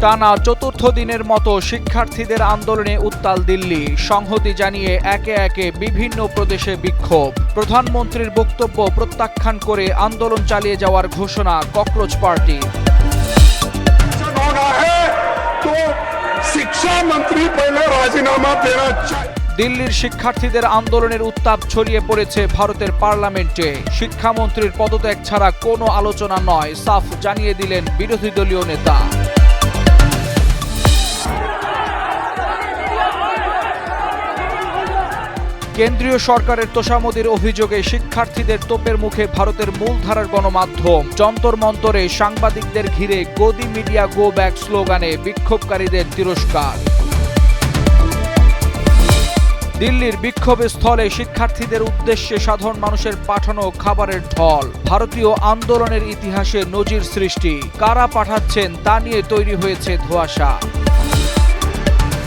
টানা চতুর্থ দিনের মতো শিক্ষার্থীদের আন্দোলনে উত্তাল দিল্লি। সংহতি জানিয়ে একে একে বিভিন্ন প্রদেশে বিক্ষোভ। প্রধানমন্ত্রীর বক্তব্য প্রত্যাখ্যান করে আন্দোলন চালিয়ে যাওয়ার ঘোষণা ককরোচ পার্টি। দিল্লির শিক্ষার্থীদের আন্দোলনের উত্তাপ ছড়িয়ে পড়েছে ভারতের পার্লামেন্টে। শিক্ষামন্ত্রীর পদত্যাগ ছাড়া কোনো আলোচনা নয়, সাফ জানিয়ে দিলেন বিরোধী দলীয় নেতা। কেন্দ্রীয় সরকারের তোষামোদির অভিযোগে শিক্ষার্থীদের তোপের মুখে ভারতের মূলধারার গণমাধ্যম। যন্তর মন্তরে সাংবাদিকদের ঘিরে গদি মিডিয়া গো ব্যাক স্লোগানে বিক্ষোভকারীদের তিরস্কার। দিল্লির বিক্ষোভস্থলে শিক্ষার্থীদের উদ্দেশ্যে সাধারণ মানুষের পাঠানো খাবারের ঢল। ভারতীয় আন্দোলনের ইতিহাসে নজির সৃষ্টি। কারা পাঠাচ্ছেন তা নিয়ে তৈরি হয়েছে ধোঁয়াশা।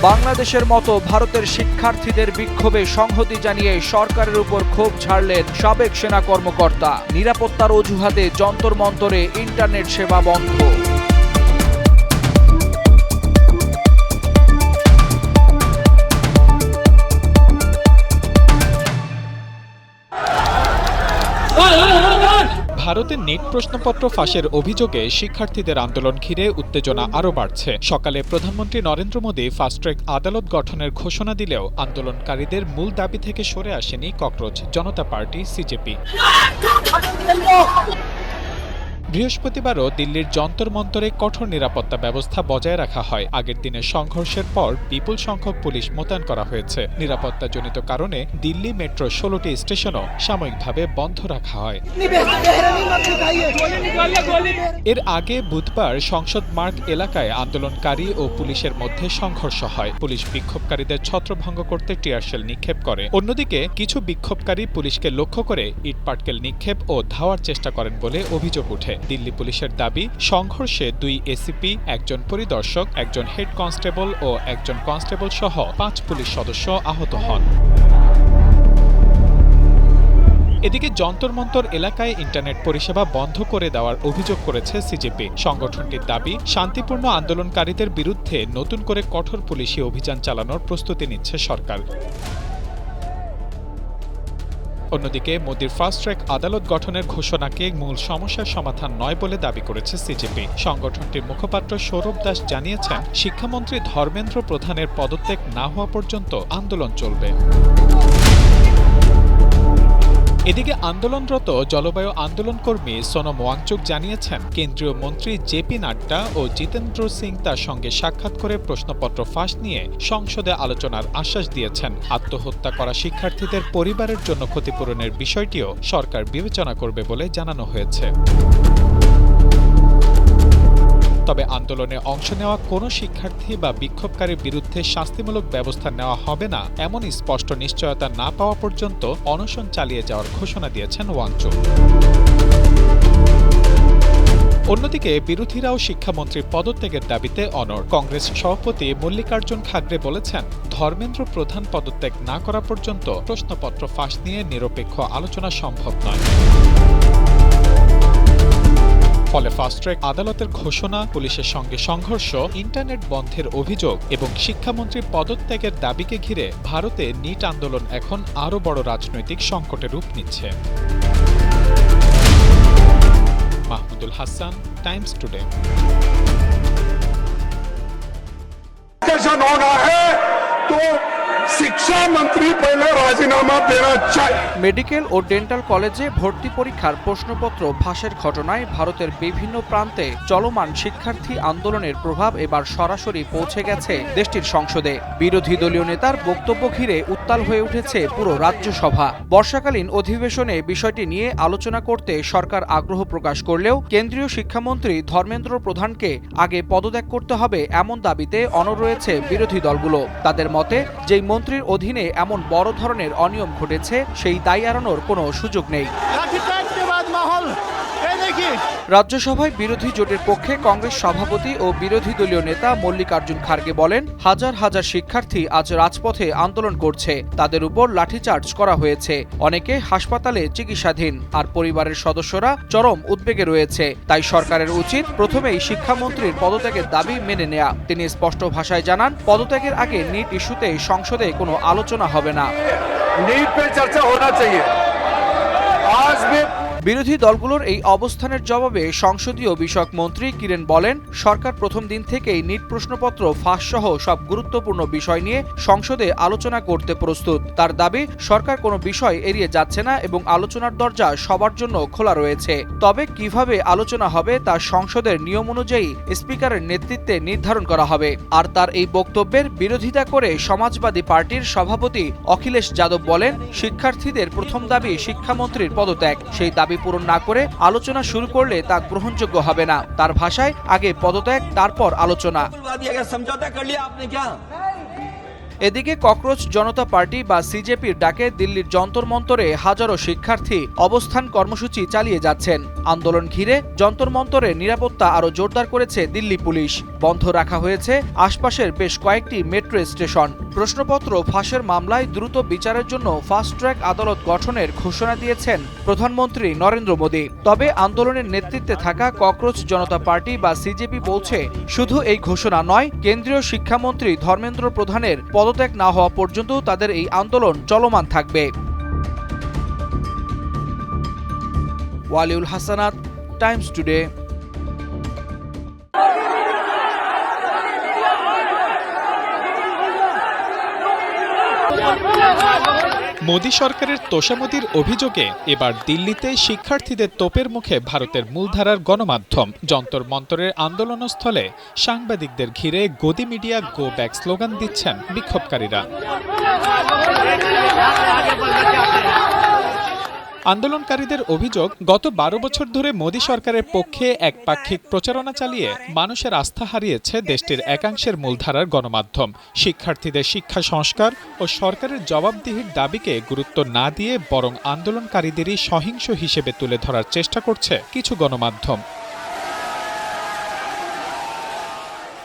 বাংলাদেশের মতো ভারতের শিক্ষার্থীদের বিক্ষোভে সংহতি জানিয়ে সরকারের উপর ক্ষোভ ঝাড়লেন সাবেক সেনা কর্মকর্তা। নিরাপত্তার অজুহাতে যন্তর মন্তরে ইন্টারনেট সেবা বন্ধ। ভারতের নেট প্রশ্নপত্র ফাঁসের অভিযোগে শিক্ষার্থীদের আন্দোলন ঘিরে উত্তেজনা আরও বাড়ছে। সকালে প্রধানমন্ত্রী নরেন্দ্র মোদী ফাস্ট ট্র্যাক আদালত গঠনের ঘোষণা দিলেও আন্দোলনকারীদের মূল দাবি থেকে সরে আসেনি ককরোচ জনতা পার্টি সিজেপি। বৃহস্পতিবারও দিল্লির যন্তর মন্তরে কঠোর নিরাপত্তা ব্যবস্থা বজায় রাখা হয়। আগের দিনের সংঘর্ষের পর বিপুল সংখ্যক পুলিশ মোতায়েন করা হয়েছে। নিরাপত্তাজনিত কারণে দিল্লি মেট্রো 16টি স্টেশনও সাময়িকভাবে বন্ধ রাখা হয়। এর আগে বুধবার সংসদ মার্গ এলাকায় আন্দোলনকারী ও পুলিশের মধ্যে সংঘর্ষ হয়। পুলিশ বিক্ষোভকারীদের ছত্রভঙ্গ করতে টিয়ারশেল নিক্ষেপ করে। অন্যদিকে কিছু বিক্ষোভকারী পুলিশকে লক্ষ্য করে ইটপাটকেল নিক্ষেপ ও ধাওয়ার চেষ্টা করেন বলে অভিযোগ ওঠে। দিল্লি পুলিশের দাবি, সংঘর্ষে 2 এসিপি, একজন পরিদর্শক, একজন হেড কনস্টেবল ও একজন কনস্টেবল সহ 5 পুলিশ সদস্য আহত হন। এদিকে যন্তর মন্তর এলাকায় ইন্টারনেট পরিষেবা বন্ধ করে দেওয়ার অভিযোগ করেছে সিজেপি। সংগঠনটির দাবি, শান্তিপূর্ণ আন্দোলনকারীদের বিরুদ্ধে নতুন করে কঠোর পুলিশি অভিযান চালানোর প্রস্তুতি নিচ্ছে সরকার। অন্যদিকে মোদির ফাস্ট ট্র্যাক আদালত গঠনের ঘোষণাকে মূল সমস্যার সমাধান নয় বলে দাবি করেছে সিজেপি। সংগঠনটির মুখপাত্র সৌরভ দাস জানিয়েছেন, শিক্ষামন্ত্রী ধর্মেন্দ্র প্রধানের পদত্যাগ না হওয়া পর্যন্ত আন্দোলন চলবে। এদিকে আন্দোলনরত জলবায়ু আন্দোলন কর্মী সোনম ওয়াংচুক জানিয়েছেন, কেন্দ্রীয় মন্ত্রী জেপি নাড্ডা ও জিতেন্দ্র সিং তার সঙ্গে সাক্ষাৎ করে প্রশ্নপত্র ফাঁস নিয়ে সংসদে আলোচনার আশ্বাস দিয়েছেন। আত্মহত্যা করা শিক্ষার্থীদের পরিবারের জন্য ক্ষতিপূরণের বিষয়টিও সরকার বিবেচনা করবে বলে জানানো হয়েছে। তবে আন্দোলনে অংশ নেওয়া কোনো শিক্ষার্থী বা বিক্ষোভকারীর বিরুদ্ধে শাস্তিমূলক ব্যবস্থা নেওয়া হবে না, এমন স্পষ্ট নিশ্চয়তা না পাওয়া পর্যন্ত অনশন চালিয়ে যাওয়ার ঘোষণা দিয়েছেন ওয়াংচুক। অন্যদিকে বিরোধীরাও শিক্ষামন্ত্রীর পদত্যাগের দাবিতে অনড়। কংগ্রেস সভাপতি মল্লিকার্জুন খাড়গে বলেছেন, ধর্মেন্দ্র প্রধান পদত্যাগ না করা পর্যন্ত প্রশ্নপত্র ফাঁস নিয়ে নিরপেক্ষ আলোচনা সম্ভব নয়। ফলে ফাস্ট ট্র্যাক আদালতের ঘোষণা, পুলিশের সঙ্গে সংঘর্ষ, ইন্টারনেট বন্ধের অভিযোগ এবং শিক্ষামন্ত্রীর পদত্যাগের দাবিকে ঘিরে ভারতে নিট আন্দোলন এখন আরও বড় রাজনৈতিক সংকটের রূপ নিচ্ছে। Mahmudul Hasan, Times today. शिक्षा मंत्री पहले राजीनामा देना चाहिए। মেডিকেল ও ডেন্টাল কলেজে ভর্তি পরীক্ষার প্রশ্নপত্র ফাঁসের ঘটনায় ভারতের বিভিন্ন প্রান্তে চলমান শিক্ষার্থী আন্দোলনের প্রভাব এবার সরাসরি পৌঁছে গেছে দেশটির সংসদে। বিরোধী দলীয় নেতার বক্তব্য ঘিরে উত্তাল হয়ে উঠেছে পুরো রাজ্যসভা। বর্ষাকালীন অধিবেশনে বিষয়টি নিয়ে আলোচনা করতে সরকার আগ্রহ প্রকাশ করলেও কেন্দ্রীয় শিক্ষামন্ত্রী ধর্মেন্দ্র প্রধানকে আগে পদত্যাগ করতে হবে এমন দাবিতে অনড় রয়েছে বিরোধী দলগুলো। তাদের মতে, যেই মন্ত্রীর অধীনে এমন বড় ধরনের অনিয়ম ঘটেছে সেই দায় এড়ানোর কোনো সুযোগ নেই। রাজ্যসভায় বিরোধী জোটের পক্ষে কংগ্রেস সভাপতি ও বিরোধী দলীয় নেতা মল্লিকার্জুন খার্গে বলেন, হাজার হাজার শিক্ষার্থী আজ রাজপথে আন্দোলন করছে, তাদের উপর লাঠিচার্জ করা হয়েছে, অনেকে হাসপাতালে চিকিৎসাধীন, আর পরিবারের সদস্যরা চরম উদ্বেগে রয়েছে। তাই সরকারের উচিত প্রথমেই শিক্ষামন্ত্রীর পদত্যাগের দাবি মেনে নেয়া। তিনি স্পষ্ট ভাষায় জানান, পদত্যাগের আগে নিট ইস্যুতে সংসদে কোনো আলোচনা হবে না। नीट पे चर्चा होना चाहिए। आज भी বিরোধী দলগুলোর এই অবস্থানের জবাবে সংসদীয় বিষয়ক মন্ত্রী কিরেন বলেন, সরকার প্রথম দিন থেকেই নিট প্রশ্নপত্র ফাঁস সহ সব গুরুত্বপূর্ণ বিষয় নিয়ে সংসদে আলোচনা করতে প্রস্তুত। তার দাবি, সরকার কোনো বিষয় এড়িয়ে যাচ্ছে না এবং আলোচনার দরজা সবার জন্য খোলা রয়েছে। তবে কিভাবে আলোচনা হবে তা সংসদের নিয়ম অনুযায়ী স্পিকারের নেতৃত্বে নির্ধারণ করা হবে। আর তার এই বক্তব্যের বিরোধিতা করে সমাজবাদী পার্টির সভাপতি অখিলেশ যাদব বলেন, শিক্ষার্থীদের প্রথম দাবি শিক্ষামন্ত্রীর পদত্যাগ। সেই দাবি পূরণ না করে আলোচনা শুরু করলে তা গ্রহণযোগ্য হবে না। তার ভাষায়, আগে পদত্যাগ তারপর আলোচনা। এদিকে ককরোচ জনতা পার্টি বা সিজেপির ডাকে দিল্লির যন্তর মন্তরে হাজারো শিক্ষার্থী অবস্থান কর্মসূচি চালিয়ে যাচ্ছেন। আন্দোলন ঘিরে যন্তর মন্তরে নিরাপত্তা আরও জোরদার করেছে দিল্লি পুলিশ। বন্ধ রাখা হয়েছে আশপাশের বেশ কয়েকটি মেট্রো স্টেশন। প্রশ্নপত্র ফাঁসের মামলায় দ্রুত বিচারের জন্য ফাস্ট ট্র্যাক আদালত গঠনের ঘোষণা দিয়েছেন প্রধানমন্ত্রী নরেন্দ্র মোদী। তবে আন্দোলনের নেতৃত্বে থাকা ককরোচ জনতা পার্টি বা সিজেপি বলছে, শুধু এই ঘোষণা নয়, কেন্দ্রীয় শিক্ষামন্ত্রী ধর্মেন্দ্র প্রধানের পদত্যাগ না হওয়া পর্যন্ত তাদের এই আন্দোলন চলমান থাকবে। Waliul Hasanat, Times Today. মোদী সরকারের তোষামোদীর অভিযোগে এবার দিল্লিতে শিক্ষার্থীদের তোপের মুখে ভারতের মূলধারার গণমাধ্যম। যন্তর মন্তরের আন্দোলনস্থলে সাংবাদিকদের ঘিরে গদি মিডিয়া গো ব্যাক স্লোগান দিচ্ছেন বিক্ষোভকারীরা। আন্দোলনকারীদের অভিযোগ, গত 12 বছর ধরে মোদী সরকারের পক্ষে একপাক্ষিক প্রচারণা চালিয়ে মানুষের আস্থা হারিয়েছে দেশটির একাংশের মূলধারার গণমাধ্যম। শিক্ষার্থীদের শিক্ষা সংস্কার ও সরকারের জবাবদিহির দাবিকে গুরুত্ব না দিয়ে বরং আন্দোলনকারীদেরই সহিংস হিসেবে তুলে ধরার চেষ্টা করছে কিছু গণমাধ্যম।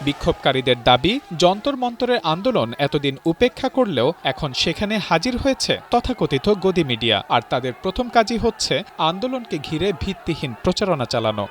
বিক্ষোভকারীদের দাবি, যন্তর মন্তরের আন্দোলন এতদিন উপেক্ষা করলেও এখন সেখানে হাজির হয়েছে তথাকথিত গদি মিডিয়া, আর তাদের প্রথম কাজই হচ্ছে আন্দোলনকে ঘিরে ভিত্তিহীন প্রচারণা চালানো।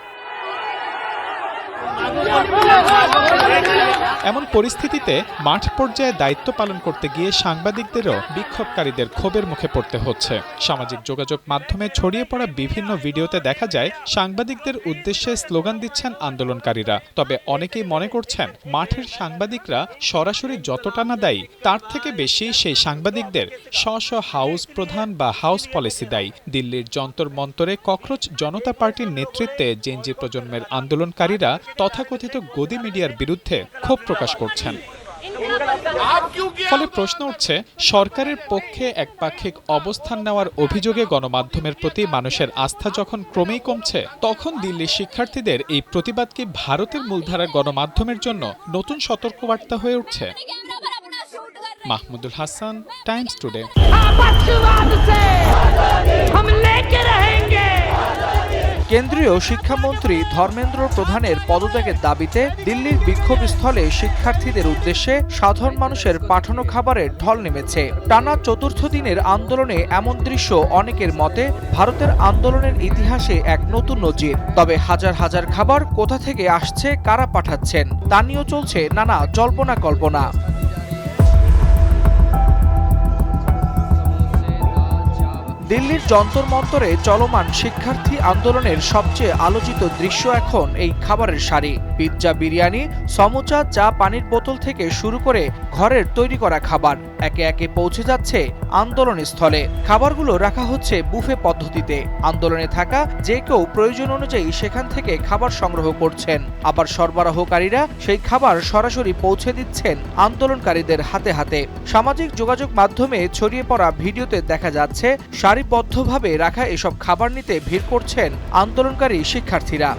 এমন পরিস্থিতিতে মাঠ পর্যায়ে দায়িত্ব পালন করতে গিয়ে সাংবাদিকদেরও বিক্ষোভকারীদের ক্ষোভের মুখে পড়তে হচ্ছে। সামাজিক যোগাযোগ মাধ্যমে ছড়িয়ে পড়া বিভিন্ন ভিডিওতে দেখা যায় সাংবাদিকদের উদ্দেশ্যে স্লোগান দিচ্ছেন আন্দোলনকারীরা। তবে অনেকেই মনে করছেন, মাঠের সাংবাদিকরা সরাসরি যতটা না দায়ী, তার থেকে বেশি সেই সাংবাদিকদের স্ব হাউস প্রধান বা হাউস পলিসি দায়ী। দিল্লির যন্তর মন্তরে ককরোচ জনতা পার্টির নেতৃত্বে জেনজি প্রজন্মের আন্দোলনকারীরা তথাকথিত গদি মিডিয়ার বিরুদ্ধে ক্ষোভ প্রকাশ করছেন। ফলে প্রশ্ন উঠছে, সরকারের পক্ষে একপাক্ষিক অবস্থান নেওয়ার অভিযোগে গণমাধ্যমের প্রতি মানুষের আস্থা যখন ক্রমেই কমছে, তখন দিল্লির শিক্ষার্থীদের এই প্রতিবাদ কি ভারতের মূলধারার গণমাধ্যমের জন্য নতুন সতর্কবার্তা হয়ে উঠছে? Mahmudul Hasan, Times today. কেন্দ্রীয় শিক্ষামন্ত্রী ধর্মেন্দ্র প্রধানের পদত্যাগের দাবিতে দিল্লির বিক্ষোভস্থলে শিক্ষার্থীদের উদ্দেশ্যে সাধারণ মানুষের পাঠানো খাবারের ঢল নেমেছে। টানা চতুর্থ দিনের আন্দোলনে এমন দৃশ্য অনেকের মতে ভারতের আন্দোলনের ইতিহাসে এক নতুন নজির। তবে হাজার হাজার খাবার কোথা থেকে আসছে, কারা পাঠাচ্ছেন, তা নিয়েও চলছে নানা জল্পনা কল্পনা। দিল্লির যন্তর মন্তরে চলমান শিক্ষার্থী আন্দোলনের সবচেয়ে আলোচিত দৃশ্য এখন এই খাবারের সারি। পিৎজা, বিরিয়ানি, সমোচা, চা, পানির বোতল থেকে শুরু করে ঘরের তৈরি করা খাবার একে একে পৌঁছে যাচ্ছে আন্দোলনস্থলে। খাবারগুলো রাখা হচ্ছে বুফে পদ্ধতিতে। আন্দোলনে থাকা যে কেউ প্রয়োজন অনুযায়ী সেখান থেকে খাবার সংগ্রহ করছেন, আবার সরবরাহকারীরা সেই খাবার সরাসরি পৌঁছে দিচ্ছেন আন্দোলনকারীদের হাতে হাতে। সামাজিক যোগাযোগ মাধ্যমে ছড়িয়ে পড়া ভিডিওতে দেখা যাচ্ছে সারিবদ্ধভাবে রাখা এসব খাবার নিতে ভিড় করছেন আন্দোলনকারী শিক্ষার্থীরা।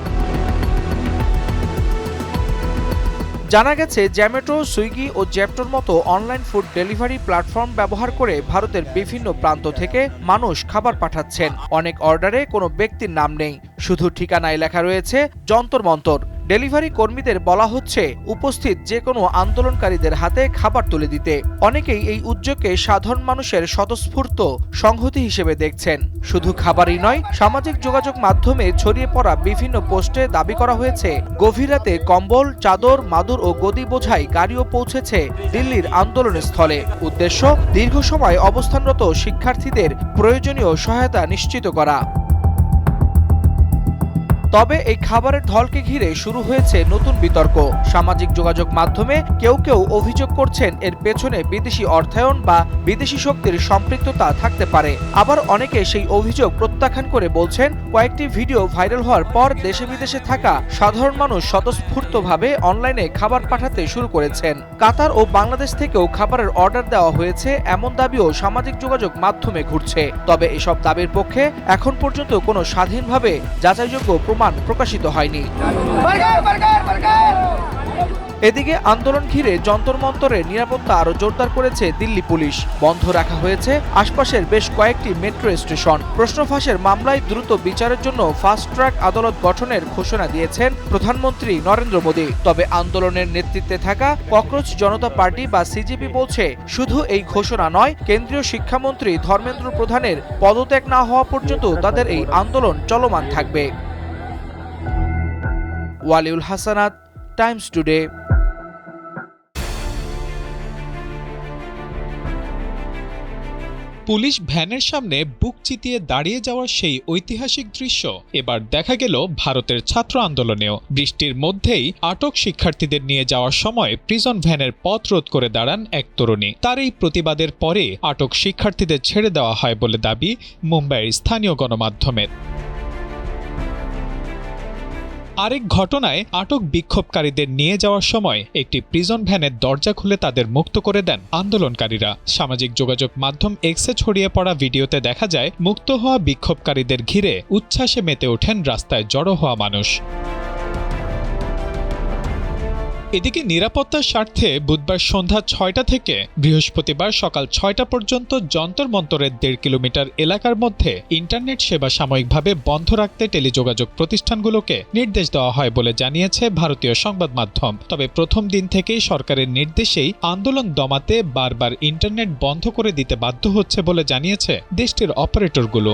জানা গেছে, জ্যামেটো, সুইগি ও জ্যাপটোর মতো অনলাইন ফুড ডেলিভারি প্ল্যাটফর্ম ব্যবহার করে ভারতের বিভিন্ন প্রান্ত থেকে মানুষ খাবার পাঠাচ্ছেন। অনেক অর্ডারে কোনো ব্যক্তির নাম নেই, শুধু ঠিকানায় লেখা রয়েছে যন্তর মন্তর। ডেলিভারি কর্মীদের বলা হচ্ছে উপস্থিত যে কোনো আন্দোলনকারীদের হাতে খাবার তুলে দিতে। অনেকেই এই উদ্যোগকে সাধারণ মানুষের স্বতঃস্ফূর্ত সংহতি হিসেবে দেখছেন। শুধু খাবারই নয়, সামাজিক যোগাযোগ মাধ্যমে ছড়িয়ে পড়া বিভিন্ন পোস্টে দাবি করা হয়েছে গভীর রাতে কম্বল, চাদর, মাদুর ও গদি বোঝাই গাড়িও পৌঁছেছে দিল্লির আন্দোলন স্থলে। উদ্দেশ্য, দীর্ঘ সময় অবস্থানরত শিক্ষার্থীদের প্রয়োজনীয় সহায়তা নিশ্চিত করা। তবে এই খাবারের ঢলকে ঘিরে শুরু হয়েছে নতুন বিতর্ক। সামাজিক যোগাযোগ মাধ্যমে কেউ কেউ অভিযোগ করছেন এর পেছনে বিদেশি অর্থায়ন বা বিদেশি শক্তির সম্পৃক্ততা থাকতে পারে। আবার অনেকে সেই অভিযোগ প্রত্যাখ্যান করে বলছেন কয়েকটি ভিডিও ভাইরাল হওয়ার পর দেশে বিদেশে থাকা সাধারণ মানুষ স্বতঃস্ফূর্তভাবে অনলাইনে খাবার পাঠাতে শুরু করেছেন। কাতার ও বাংলাদেশ থেকেও খাবারের অর্ডার দেওয়া হয়েছে, এমন দাবিও সামাজিক যোগাযোগ মাধ্যমে ঘুরছে। তবে এসব দাবির পক্ষে এখন পর্যন্ত কোনো স্বাধীনভাবে যাচাইযোগ্য প্রকাশিত হয়নি। এদিকে আন্দোলন ঘিরে যন্তর মন্তরের নিরাপত্তা আরো জোরদার করেছে দিল্লি পুলিশ। বন্ধ রাখা হয়েছে আশপাশের বেশ কয়েকটি মেট্রো স্টেশন। প্রশ্ন ফাঁসের মামলায় দ্রুত বিচারের জন্য ফাস্ট ট্র্যাক আদালত গঠনের ঘোষণা দিয়েছেন প্রধানমন্ত্রী নরেন্দ্র মোদী। তবে আন্দোলনের নেতৃত্বে থাকা ককরোচ জনতা পার্টি বা সিজেপি বলছে, শুধু এই ঘোষণা নয়, কেন্দ্রীয় শিক্ষামন্ত্রী ধর্মেন্দ্র প্রধানের পদত্যাগ না হওয়া পর্যন্ত তাদের এই আন্দোলন চলমান থাকবে। Waliul Hasanat, Times today. Police ভ্যানের সামনে বুক চিতিয়ে দাঁড়িয়ে যাওয়ার সেই ঐতিহাসিক দৃশ্য এবার দেখা গেল ভারতের ছাত্র আন্দোলনেও। বৃষ্টির মধ্যেই আটক শিক্ষার্থীদের নিয়ে যাওয়ার সময় প্রিজন ভ্যানের পথ রোধ করে দাঁড়ান এক তরুণী। তার এই প্রতিবাদের পরে আটক শিক্ষার্থীদের ছেড়ে দেওয়া হয় বলে দাবি মুম্বাইয়ের স্থানীয় গণমাধ্যমের। আরেক ঘটনায় আটক বিক্ষোভকারীদের নিয়ে যাওয়ার সময় একটি প্রিজন ভ্যানের দরজা খুলে তাদের মুক্ত করে দেন আন্দোলনকারীরা। সামাজিক যোগাযোগ মাধ্যম এক্সে ছড়িয়ে পড়া ভিডিওতে দেখা যায় মুক্ত হওয়া বিক্ষোভকারীদের ঘিরে উচ্ছ্বাসে মেতে ওঠেন রাস্তায় জড়ো হওয়া মানুষ। এদিকে নিরাপত্তার স্বার্থে বুধবার সন্ধ্যা ৬টা থেকে বৃহস্পতিবার সকাল ৬টা পর্যন্ত যন্তর মন্তরের ১.৫ কিলোমিটার এলাকার মধ্যে ইন্টারনেট সেবা সাময়িকভাবে বন্ধ রাখতে টেলিযোগাযোগ প্রতিষ্ঠানগুলোকে নির্দেশ দেওয়া হয় বলে জানিয়েছে ভারতীয় সংবাদ মাধ্যম। তবে প্রথম দিন থেকেই সরকারের নির্দেশেই আন্দোলন দমাতে বারবার ইন্টারনেট বন্ধ করে দিতে বাধ্য হচ্ছে বলে জানিয়েছে দেশটির অপারেটরগুলো।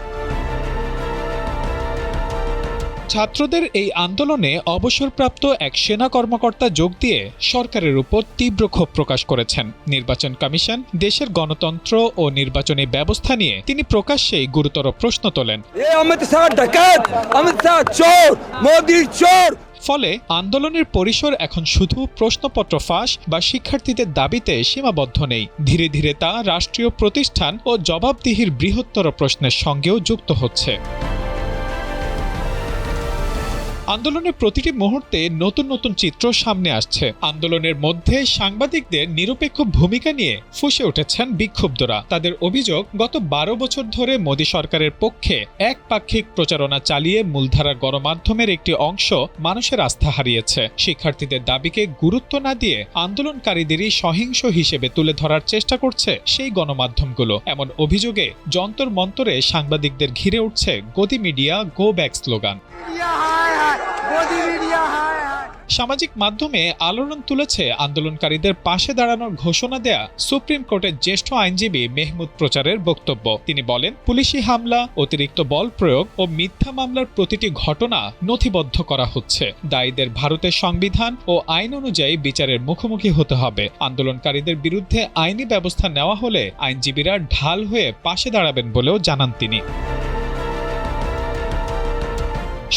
ছাত্রদের এই আন্দোলনে অবসরপ্রাপ্ত এক সেনা কর্মকর্তা যোগ দিয়ে সরকারের উপর তীব্র ক্ষোভ প্রকাশ করেছেন। নির্বাচন কমিশন, দেশের গণতন্ত্র ও নির্বাচনী ব্যবস্থা নিয়ে তিনি প্রকাশ্যেই গুরুতর প্রশ্ন তোলেন। ফলে আন্দোলনের পরিসর এখন শুধু প্রশ্নপত্র ফাঁস বা শিক্ষার্থীদের দাবিতে সীমাবদ্ধ নেই। ধীরে ধীরে তা রাষ্ট্রীয় প্রতিষ্ঠান ও জবাবদিহির বৃহত্তর প্রশ্নের সঙ্গেও যুক্ত হচ্ছে। আন্দোলনের প্রতিটি মুহূর্তে নতুন নতুন চিত্র সামনে আসছে। আন্দোলনের মধ্যে সাংবাদিকদের নিরপেক্ষ ভূমিকা নিয়ে ফুঁসে উঠেছেন বিক্ষুব্ধরা। তাদের অভিযোগ, গত ১২ বছর ধরে মোদী সরকারের পক্ষে একপাক্ষিক প্রচারণা চালিয়ে মূলধারার গণমাধ্যমের একটি অংশ মানুষের আস্থা হারিয়েছে। শিক্ষার্থীদের দাবিকে গুরুত্ব না দিয়ে আন্দোলনকারীদেরই সহিংস হিসেবে তুলে ধরার চেষ্টা করছে সেই গণমাধ্যমগুলো। এমন অভিযোগে যন্তর মন্তরে সাংবাদিকদের ঘিরে উঠছে গদি মিডিয়া গো ব্যাক স্লোগান। সামাজিক মাধ্যমে আলোড়ন তুলেছে আন্দোলনকারীদের পাশে দাঁড়ানোর ঘোষণা দেয়া সুপ্রিম কোর্টের জ্যেষ্ঠ আইনজীবী মেহমুদ প্রচারের বক্তব্য। তিনি বলেন, পুলিশি হামলা, অতিরিক্ত বল প্রয়োগ ও মিথ্যা মামলার প্রতিটি ঘটনা নথিবদ্ধ করা হচ্ছে। দায়ীদের ভারতের সংবিধান ও আইন অনুযায়ী বিচারের মুখোমুখি হতে হবে। আন্দোলনকারীদের বিরুদ্ধে আইনি ব্যবস্থা নেওয়া হলে আইনজীবীরা ঢাল হয়ে পাশে দাঁড়াবেন বলেও জানান তিনি।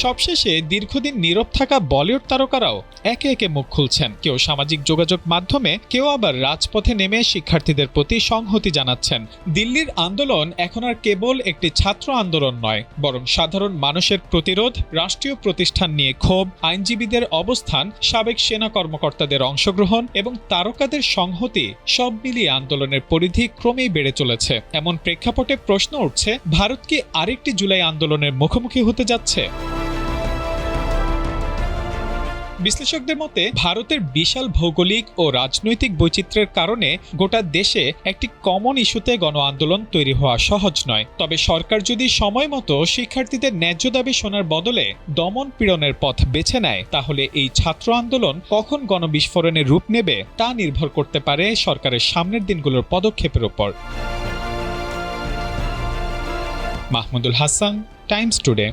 সবশেষে দীর্ঘদিন নীরব থাকা বলিউড তারকারাও একে একে মুখ খুলছেন। কেউ সামাজিক যোগাযোগ মাধ্যমে, কেউ আবার রাজপথে নেমে শিক্ষার্থীদের প্রতি সংহতি জানাচ্ছেন। দিল্লির আন্দোলন এখন আর কেবল একটি ছাত্র আন্দোলন নয়, বরং সাধারণ মানুষের প্রতিরোধ, রাষ্ট্রীয় প্রতিষ্ঠান নিয়ে ক্ষোভ, আইনজীবীদের অবস্থান, সাবেক সেনা কর্মকর্তাদের অংশগ্রহণ এবং তারকাদের সংহতি সব মিলিয়ে আন্দোলনের পরিধি ক্রমেই বেড়ে চলেছে। এমন প্রেক্ষাপটে প্রশ্ন উঠছে, ভারত কি আরেকটি জুলাই আন্দোলনের মুখোমুখি হতে যাচ্ছে? বিশ্লেষকদের মতে ভারতের বিশাল ভৌগোলিক ও রাজনৈতিক বৈচিত্র্যের কারণে গোটা দেশে একটি কমন ইস্যুতে গণ আন্দোলন তৈরি হওয়া সহজ নয়। তবে সরকার যদি সময় মতো শিক্ষার্থীদের ন্যায্য দাবি শোনার বদলে দমন পীড়নের পথ বেছে নেয়, তাহলে এই ছাত্র আন্দোলন কখন গণবিস্ফোরণের রূপ নেবে তা নির্ভর করতে পারে সরকারের সামনের দিনগুলোর পদক্ষেপের উপর। Mahmudul Hasan, Times today.